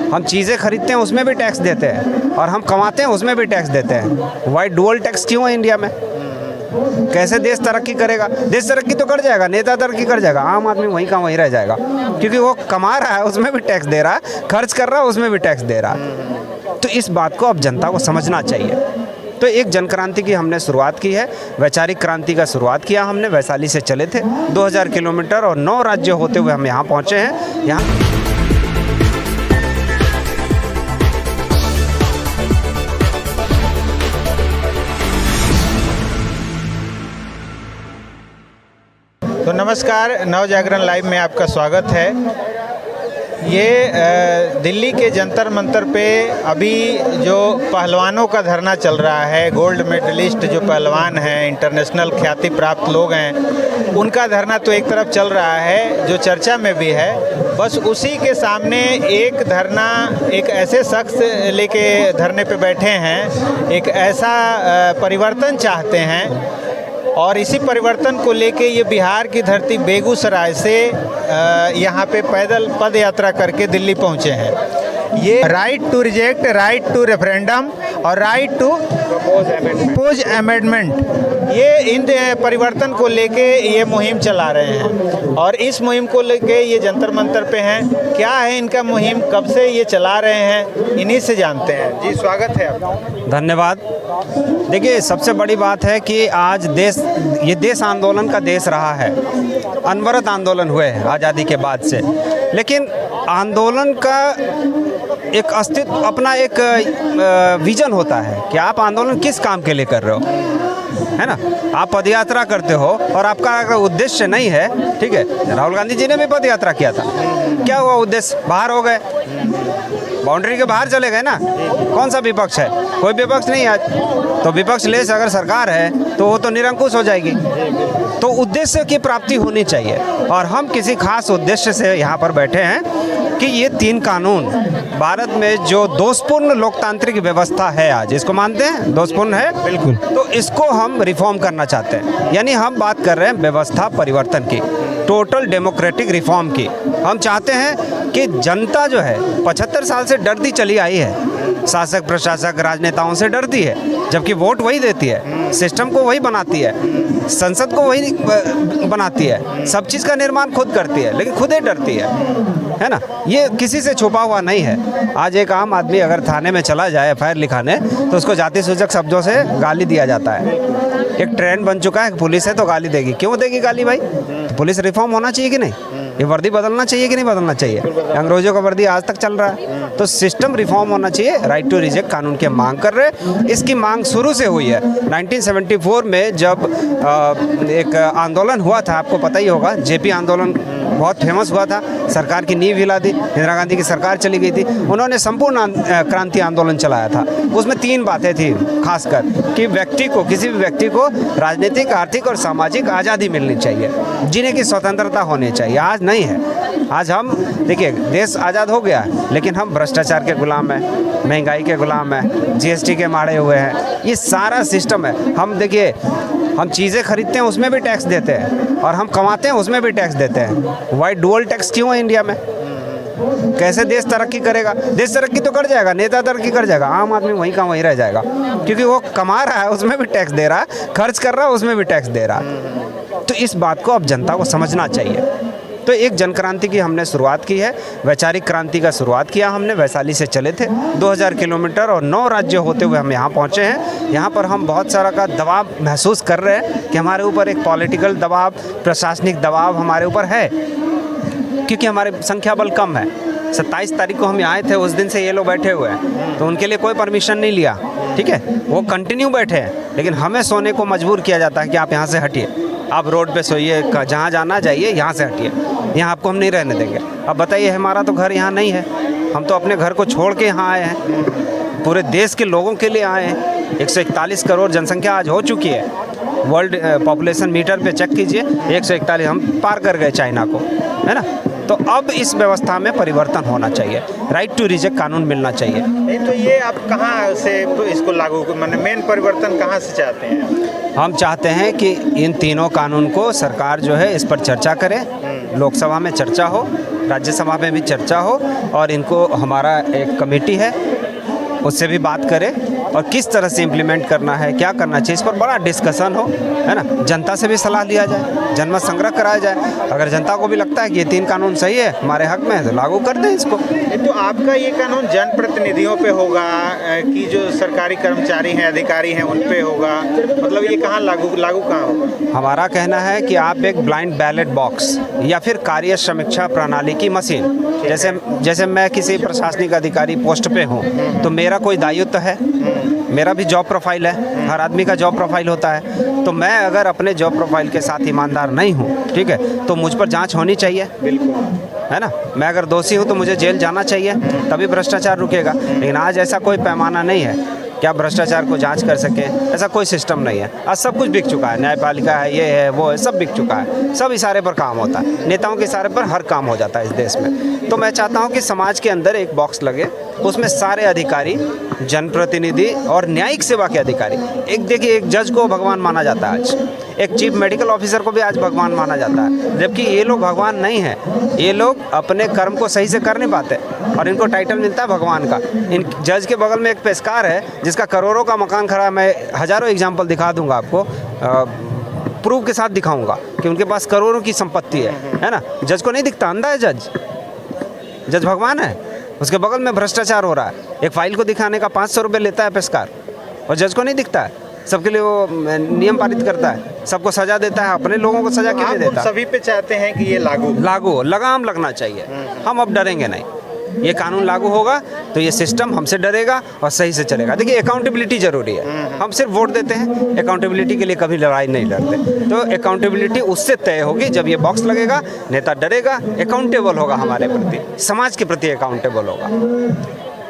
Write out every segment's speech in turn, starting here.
हम चीज़ें खरीदते हैं उसमें भी टैक्स देते हैं और हम कमाते हैं उसमें भी टैक्स देते हैं। वाई डुअल टैक्स क्यों है इंडिया में? कैसे देश तरक्की करेगा? देश तरक्की तो कर जाएगा, नेता तरक्की कर जाएगा, आम आदमी वहीं का वहीं रह जाएगा, क्योंकि वो कमा रहा है उसमें भी टैक्स दे रहा है, खर्च कर रहा है उसमें भी टैक्स दे रहा है। तो इस बात को अब जनता को समझना चाहिए। तो एक जन क्रांति की हमने शुरुआत की है, वैचारिक क्रांति का शुरुआत किया हमने। वैशाली से चले थे 2000 किलोमीटर और 9 राज्य होते हुए हम यहाँ पहुँचे हैं। यहाँ तो नमस्कार, नव जागरण लाइव में आपका स्वागत है। ये दिल्ली के जंतर मंतर पे अभी जो पहलवानों का धरना चल रहा है, गोल्ड मेडलिस्ट जो पहलवान हैं, इंटरनेशनल ख्याति प्राप्त लोग हैं, उनका धरना तो एक तरफ चल रहा है जो चर्चा में भी है। बस उसी के सामने एक धरना एक ऐसे शख्स लेके धरने पे बैठे हैं, एक ऐसा परिवर्तन चाहते हैं और इसी परिवर्तन को लेके ये बिहार की धरती बेगूसराय से यहाँ पे पैदल पद यात्रा करके दिल्ली पहुँचे हैं। ये right to reject, right to referendum और राइट टू प्रपोज अमेंडमेंट, ये इन परिवर्तन को लेके ये मुहिम चला रहे हैं और इस मुहिम को लेके ये जंतर मंतर पे हैं। क्या है इनका मुहिम, कब से ये चला रहे हैं, इन्हीं से जानते हैं। जी स्वागत है आपका। धन्यवाद। देखिए, सबसे बड़ी बात है कि आज ये देश आंदोलन का देश रहा है। अनवरत आंदोलन हुए हैं आज़ादी के बाद से, लेकिन आंदोलन का एक अस्तित्व, अपना एक विजन होता है कि आप आंदोलन किस काम के लिए कर रहे हो, है ना। आप पदयात्रा करते हो और आपका अगर उद्देश्य नहीं है, ठीक है, राहुल गांधी जी ने भी पदयात्रा किया था, क्या हुआ? उद्देश्य बाहर हो गए, बाउंड्री के बाहर चले गए ना। कौन सा विपक्ष है? कोई विपक्ष नहीं आज। तो विपक्ष लेस अगर सरकार है तो वो तो निरंकुश हो जाएगी। तो उद्देश्य की प्राप्ति होनी चाहिए और हम किसी खास उद्देश्य से यहाँ पर बैठे हैं कि ये 3 कानून भारत में जो दोषपूर्ण लोकतांत्रिक व्यवस्था है, आज इसको मानते हैं दोषपूर्ण है, बिल्कुल, तो इसको हम रिफॉर्म करना चाहते हैं। यानी हम बात कर रहे हैं व्यवस्था परिवर्तन की, टोटल डेमोक्रेटिक रिफॉर्म की। हम चाहते हैं कि जनता जो है 75 साल से डरती चली आई है, शासक प्रशासक राजनेताओं से डरती है, जबकि वोट वही देती है, सिस्टम को वही बनाती है, संसद को वही बनाती है, सब चीज़ का निर्माण खुद करती है, लेकिन खुद ही डरती है ना। ये किसी से छुपा हुआ नहीं है। आज एक आम आदमी अगर थाने में चला जाए FIR लिखाने तो उसको जाति सूचक शब्दों से गाली दिया जाता है। एक ट्रेंड बन चुका है, पुलिस है तो गाली देगी। क्यों देगी गाली भाई? तो पुलिस रिफॉर्म होना चाहिए कि नहीं? ये वर्दी बदलना चाहिए कि नहीं बदलना चाहिए? अंग्रेजों का वर्दी आज तक चल रहा है। तो सिस्टम रिफॉर्म होना चाहिए। राइट टू रिजेक्ट कानून की मांग कर रहे। इसकी मांग शुरू से हुई है। 1974 में जब एक आंदोलन हुआ था, आपको पता ही होगा, JP आंदोलन बहुत फेमस हुआ था, सरकार की नींव हिला दी, इंदिरा गांधी की सरकार चली गई थी, उन्होंने संपूर्ण क्रांति आंदोलन चलाया था। उसमें 3 बातें थी खासकर, कि व्यक्ति को, किसी भी व्यक्ति को राजनीतिक, आर्थिक और सामाजिक आज़ादी मिलनी चाहिए, जीने की स्वतंत्रता होनी चाहिए। आज नहीं है। आज हम देखिए, देश आज़ाद हो गया है, लेकिन हम भ्रष्टाचार के गुलाम हैं, महंगाई के गुलाम हैं, GST के मारे हुए हैं। ये सारा सिस्टम है। हम देखिए, हम चीज़ें खरीदते हैं उसमें भी टैक्स देते हैं और हम कमाते हैं उसमें भी टैक्स देते हैं। वाई डुअल टैक्स क्यों है इंडिया में? कैसे देश तरक्की करेगा? देश तरक्की तो कर जाएगा, नेता तरक्की कर जाएगा, आम आदमी वहीं का वहीं रह जाएगा, क्योंकि वो कमा रहा है उसमें भी टैक्स दे रहा है, खर्च कर रहा है उसमें भी टैक्स दे रहा है। तो इस बात को अब जनता को समझना चाहिए। तो एक जन क्रांति की हमने शुरुआत की है, वैचारिक क्रांति का शुरुआत किया हमने। वैशाली से चले थे 2000 किलोमीटर और 9 राज्य होते हुए हम यहाँ पहुँचे हैं। यहाँ पर हम बहुत सारा का दबाव महसूस कर रहे हैं कि हमारे ऊपर एक पॉलिटिकल दबाव, प्रशासनिक दबाव हमारे ऊपर है, क्योंकि हमारे संख्या बल कम है। 27 तारीख को हम आए थे, उस दिन से ये लोग बैठे हुए हैं, तो उनके लिए कोई परमिशन नहीं लिया, ठीक है, वो कंटिन्यू बैठे हैं। लेकिन हमें सोने को मजबूर किया जाता है कि आप यहाँ से हटिए, आप रोड पे सोइए, जहाँ जाना जाइए, यहाँ से हटिए, यहाँ आपको हम नहीं रहने देंगे। अब बताइए, हमारा तो घर यहाँ नहीं है, हम तो अपने घर को छोड़ के यहाँ आए हैं, पूरे देश के लोगों के लिए आए हैं। 141 करोड़ जनसंख्या आज हो चुकी है। वर्ल्ड पॉपुलेशन मीटर पे चेक कीजिए, 141, हम पार कर गए चाइना को, है ना। तो अब इस व्यवस्था में परिवर्तन होना चाहिए, राइट टू रिजेक्ट कानून मिलना चाहिए। नहीं तो ये आप कहाँ से इसको लागू, माने मेन परिवर्तन कहाँ से चाहते हैं? हम चाहते हैं कि इन तीनों कानून को सरकार जो है इस पर चर्चा करे, लोकसभा में चर्चा हो, राज्यसभा में भी चर्चा हो और इनको हमारा एक कमेटी है उससे भी बात करें और किस तरह से इम्प्लीमेंट करना है, क्या करना चाहिए, इस पर बड़ा डिस्कशन हो, है ना। जनता से भी सलाह लिया जाए, जनमत संग्रह कराया जाए। अगर जनता को भी लगता है कि ये 3 कानून सही है, हमारे हक में है, तो लागू कर दें इसको। तो आपका ये कानून जनप्रतिनिधियों पे होगा कि जो सरकारी कर्मचारी हैं, अधिकारी हैं, उन पे होगा? मतलब ये कहाँ लागू कहाँ होगा? हमारा कहना है कि आप एक ब्लाइंड बैलेट बॉक्स या फिर कार्य समीक्षा प्रणाली की मशीन, जैसे मैं किसी प्रशासनिक अधिकारी पोस्ट पे हूँ तो मेरा कोई दायित्व है, मेरा भी जॉब प्रोफाइल है, हर आदमी का जॉब प्रोफाइल होता है। तो मैं अगर अपने जॉब प्रोफाइल के साथ ईमानदार नहीं हूँ, ठीक है, तो मुझ पर जांच होनी चाहिए, बिल्कुल, है ना। मैं अगर दोषी हूँ तो मुझे जेल जाना चाहिए, तभी भ्रष्टाचार रुकेगा। लेकिन आज ऐसा कोई पैमाना नहीं है कि आप भ्रष्टाचार को जांच कर सके, ऐसा कोई सिस्टम नहीं है। आज सब कुछ बिक चुका है, न्यायपालिका है, ये है, वो है, सब बिक चुका है। सब इशारे पर काम होता है, नेताओं के इशारे पर हर काम हो जाता है इस देश में। तो मैं चाहता हूँ कि समाज के अंदर एक बॉक्स लगे, उसमें सारे अधिकारी, जनप्रतिनिधि और न्यायिक सेवा के अधिकारी, एक देखिए, एक जज को भगवान माना जाता है आज, एक चीफ मेडिकल ऑफिसर को भी आज भगवान माना जाता है, जबकि ये लोग भगवान नहीं हैं। ये लोग अपने कर्म को सही से कर नहीं पाते और इनको टाइटल मिलता है भगवान का। इन जज के बगल में एक पेशकार है जिसका करोड़ों का मकान खड़ा है। मैं हज़ारों एग्जाम्पल दिखा दूंगा आपको, प्रूफ के साथ दिखाऊंगा कि उनके पास करोड़ों की संपत्ति है ना। जज को नहीं दिखता, अंधा है जज भगवान है। उसके बगल में भ्रष्टाचार हो रहा है, एक फाइल को दिखाने का 500 रुपये लेता है पेशकार, और जज को नहीं दिखता है। सबके लिए वो नियम पारित करता है, सबको सजा देता है, अपने लोगों को सजा क्यों नहीं देता? सभी पे चाहते हैं कि ये लागू हो, लगाम लगना चाहिए। हम अब डरेंगे नहीं, ये कानून लागू होगा तो ये सिस्टम हमसे डरेगा और सही से चलेगा। देखिए, अकाउंटेबिलिटी जरूरी है। हम सिर्फ वोट देते हैं, अकाउंटेबिलिटी के लिए कभी लड़ाई नहीं लड़ते। तो अकाउंटेबिलिटी उससे तय होगी जब ये बॉक्स लगेगा, नेता डरेगा, अकाउंटेबल होगा, हमारे प्रति, समाज के प्रति अकाउंटेबल होगा,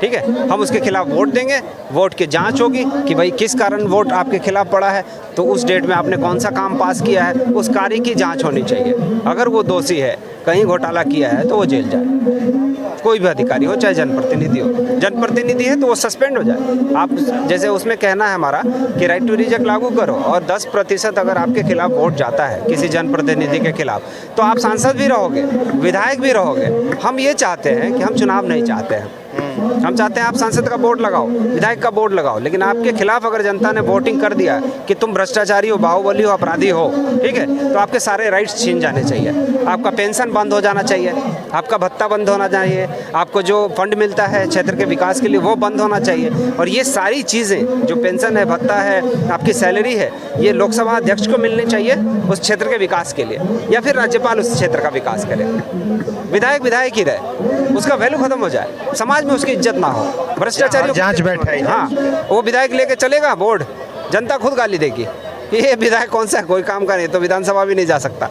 ठीक है। हम उसके खिलाफ वोट देंगे, वोट की जांच होगी कि भाई किस कारण वोट आपके खिलाफ पड़ा है, तो उस डेट में आपने कौन सा काम पास किया है, उस कार्य की जांच होनी चाहिए। अगर वो दोषी है, कहीं घोटाला किया है, तो वो जेल जाए। कोई भी अधिकारी हो, चाहे जनप्रतिनिधि हो, जनप्रतिनिधि है तो वो सस्पेंड हो जाए। आप जैसे उसमें कहना है हमारा कि राइट टू रिजेक्ट लागू करो, और 10% अगर आपके खिलाफ वोट जाता है किसी जनप्रतिनिधि के खिलाफ, तो आप सांसद भी रहोगे, विधायक भी रहोगे। हम ये चाहते हैं कि हम चुनाव नहीं चाहते हैं, हम चाहते हैं आप सांसद का बोर्ड लगाओ, विधायक का बोर्ड लगाओ, लेकिन आपके खिलाफ अगर जनता ने वोटिंग कर दिया कि तुम भ्रष्टाचारी हो, बाहुबली हो, अपराधी हो, ठीक है, तो आपके सारे राइट्स छीन जाने चाहिए। आपका पेंशन बंद हो जाना चाहिए, आपका भत्ता बंद होना चाहिए, आपको जो फंड मिलता है क्षेत्र के विकास के लिए वो बंद होना चाहिए। और ये सारी चीज़ें, जो पेंशन है, भत्ता है, आपकी सैलरी है, ये लोकसभा अध्यक्ष को मिलनी चाहिए उस क्षेत्र के विकास के लिए, या फिर राज्यपाल उस क्षेत्र का विकास करे। विधायक ही रहे, उसका वैल्यू खत्म हो जाए, समाज में उसकी इज्जत ना हो, भ्रष्टाचारी जांच बैठाई। हाँ, वो विधायक लेके चलेगा बोर्ड, जनता खुद गाली देगी, ये विधायक कौन सा है, कोई काम का नहीं, तो विधानसभा भी नहीं जा सकता।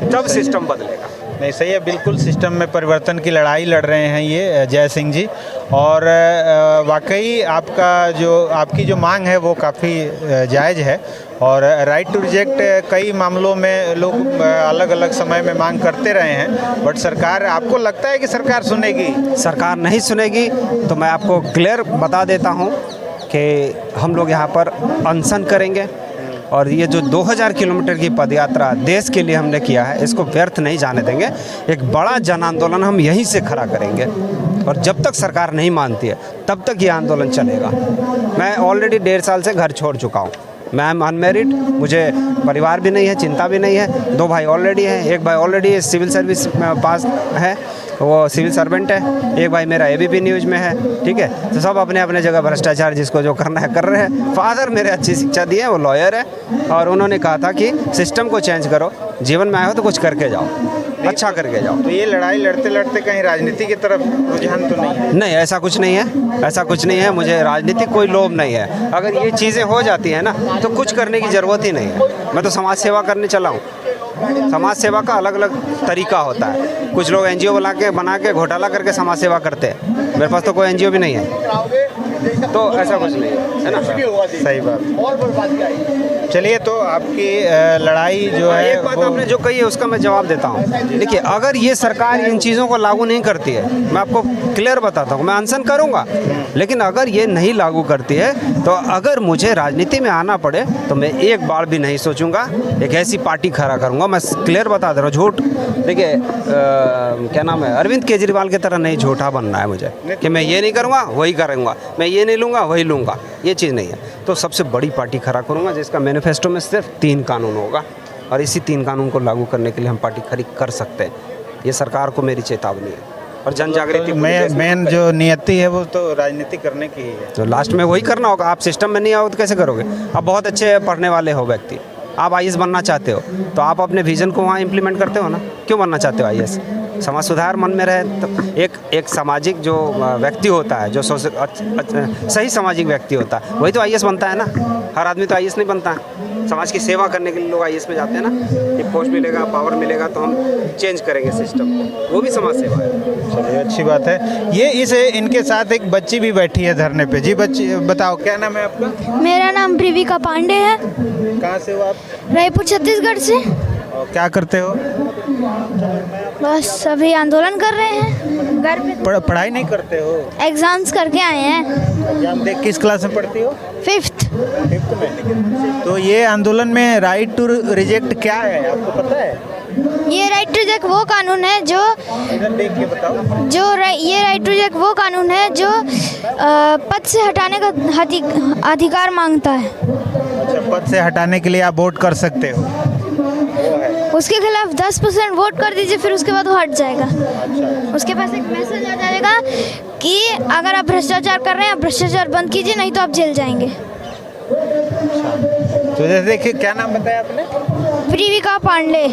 तब सिस्टम बदलेगा। नहीं, सही है, बिल्कुल सिस्टम में परिवर्तन की लड़ाई लड़ रहे हैं ये जय सिंह जी। और वाकई आपकी जो मांग है वो काफ़ी जायज़ है। और राइट टू रिजेक्ट कई मामलों में लोग अलग अलग समय में मांग करते रहे हैं, बट सरकार, आपको लगता है कि सरकार सुनेगी? सरकार नहीं सुनेगी। तो मैं आपको क्लियर बता देता हूँ कि हम लोग यहाँ पर अनशन करेंगे, और ये जो 2000 किलोमीटर की पदयात्रा देश के लिए हमने किया है, इसको व्यर्थ नहीं जाने देंगे। एक बड़ा जन आंदोलन हम यहीं से खड़ा करेंगे, और जब तक सरकार नहीं मानती है तब तक ये आंदोलन चलेगा। मैं ऑलरेडी 1.5 साल से घर छोड़ चुका हूँ। मैं एम अनमेरिड, मुझे परिवार भी नहीं है, चिंता भी नहीं है। 2 भाई ऑलरेडी हैं, एक भाई ऑलरेडी सिविल सर्विस पास है, वो सिविल सर्वेंट है, एक भाई मेरा एबीपी न्यूज़ में है, ठीक है। तो सब अपने अपने जगह भ्रष्टाचार जिसको जो करना है कर रहे हैं। फादर मेरे अच्छी शिक्षा दी है, वो लॉयर है, और उन्होंने कहा था कि सिस्टम को चेंज करो, जीवन में आए हो तो कुछ करके जाओ, अच्छा करके जाओ। तो ये लड़ाई लड़ते लड़ते कहीं राजनीति की तरफ रुझान तो नहीं है? नहीं, ऐसा कुछ नहीं है, ऐसा कुछ नहीं है। मुझे राजनीतिक कोई लोभ नहीं है। अगर ये चीज़ें हो जाती हैं ना, तो कुछ करने की ज़रूरत ही नहीं है। मैं तो समाज सेवा करने चला हूँ। समाज सेवा का अलग अलग तरीका होता है। कुछ लोग एनजीओ बना के घोटाला करके समाज सेवा करते हैं। मेरे पास तो कोई एनजीओ भी नहीं है। तो ऐसा कुछ नहीं है ना। सही बात। चलिए, तो आपकी लड़ाई जो है एक बात वो आपने जो कही है उसका मैं जवाब देता हूँ। देखिए, अगर ये सरकार इन चीज़ों को लागू नहीं करती है, मैं आपको क्लियर बताता हूँ, मैं अनशन करूँगा, लेकिन अगर ये नहीं लागू करती है तो अगर मुझे राजनीति में आना पड़े तो मैं एक बार भी नहीं सोचूंगा, एक ऐसी पार्टी खड़ा करूँगा। मैं क्लियर बता दे रहा हूँ, झूठ देखिए क्या नाम है, अरविंद केजरीवाल की तरह नहीं झूठा बनना है मुझे कि मैं ये नहीं करूँगा वही करूँगा, मैं ये नहीं लूँगा वही लूँगा, ये चीज़ नहीं है। तो सबसे बड़ी पार्टी खड़ा करूँगा जिसका मैनिफेस्टो में सिर्फ 3 कानून होगा और इसी 3 कानून को लागू करने के लिए हम पार्टी खड़ी कर सकते हैं। ये सरकार को मेरी चेतावनी है और जन जागृति मेन जो नियति है वो तो राजनीति करने की ही है। तो लास्ट में वही करना होगा। आप सिस्टम में नहीं आओ तो कैसे करोगे? आप बहुत अच्छे पढ़ने वाले हो व्यक्ति, आप आईएएस बनना चाहते हो तो आप अपने विजन को वहाँ इम्प्लीमेंट करते हो ना। क्यों बनना चाहते हो आईएएस? समाज सुधार मन में रहे तो एक सामाजिक जो व्यक्ति होता है, जो सही सामाजिक व्यक्ति होता है, वही तो आईएएस बनता है ना। हर आदमी तो आईएएस नहीं बनता है। समाज की सेवा करने के लिए लोग आईएएस में जाते हैं ना। एक पोस्ट मिलेगा, पावर मिलेगा तो हम चेंज करेंगे सिस्टम को, वो भी समाज सेवा है। चलिए, अच्छी बात है। ये इनके साथ एक बच्ची भी बैठी है धरने पे। जी बच्ची, बताओ क्या नाम है आपका? मेरा नाम प्रीविका पांडे है। कहाँ से हो आप? रायपुर छत्तीसगढ़ से। और क्या करते हो? बस अभी आंदोलन कर रहे हैं घर पे। पढ़ाई नहीं करते हो? एग्जाम्स करके आए हैं। एग्जाम दे किस क्लास में पढ़ती हो? 5th। 5th में। तो ये आंदोलन में राइट टू रिजेक्ट क्या है, आपको पता है? ये राइट टू रिजेक्ट वो कानून है जो इधर देख के बताओ। ये राइट टू रिजेक्ट वो कानून है जो पद से हटाने का अधिकार मांगता है। अच्छा, पद से हटाने के लिए आप वोट कर सकते हो? उसके खिलाफ 10% वोट कर दीजिए, फिर उसके बाद वो हट जाएगा। उसके पास एक मैसेज आ जाएगा कि अगर आप भ्रष्टाचार कर रहे हैं, आप भ्रष्टाचार बंद कीजिए, नहीं तो आप जेल जाएंगे। तो जैसे देखिए, क्या नाम बताया आपने? प्रीविका पांडे।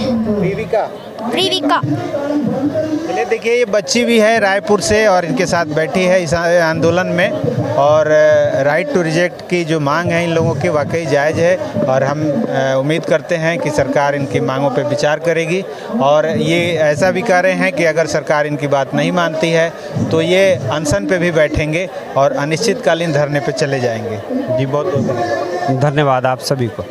प्रीविका। चलिए, देखिए ये बच्ची भी है रायपुर से और इनके साथ बैठी है इस आंदोलन में। और राइट टू रिजेक्ट की जो मांग है इन लोगों की वाकई जायज़ है और हम उम्मीद करते हैं कि सरकार इनकी मांगों पर विचार करेगी। और ये ऐसा भी कह रहे हैं कि अगर सरकार इनकी बात नहीं मानती है तो ये अनशन पे भी बैठेंगे और अनिश्चितकालीन धरने पे चले जाएंगे। जी बहुत बहुत धन्यवाद आप सभी को।